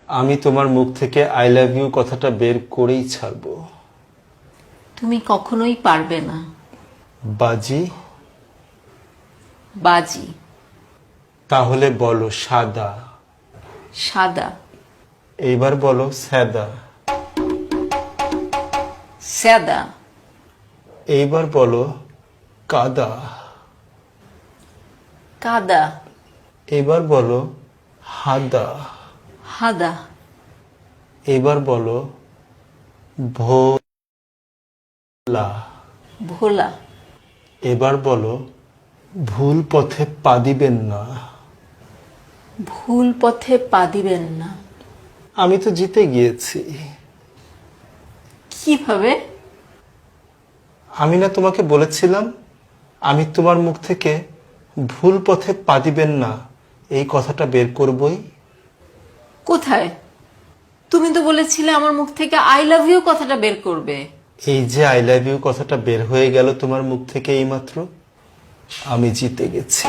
আমি তোমার মুখ থেকে আই লাভ ইউ কথাটা বের করেই ছাড়বো। তুমি কখনোই পারবে না। বাজি? বাজি। তাহলে বলো সাদা। সাদা। এইবার বলো সাদা। সাদা। এইবার বলো কাদা। কাদা। এবার বলো হাদা। হাদা। এবার বলো ভোলা। ভোলা। এবার বলো ভুল পথে পা দিবেন না। ভুল পথে পা দিবেন না। আমি তো জিতে গিয়েছি। কিভাবে? আমি না তোমাকে বলেছিলাম আমি তোমার মুখ থেকে ভুল পথে পা দিবেন না এই কথাটা বের করবই। কোথায়? তুমি তো বলেছিলে আমার মুখ থেকে আই লাভ ইউ কথাটা বের করবে। এই যে আই লাভ ইউ কথাটা বের হয়ে গেল তোমার মুখ থেকে এইমাত্র। আমি জিতে গেছি।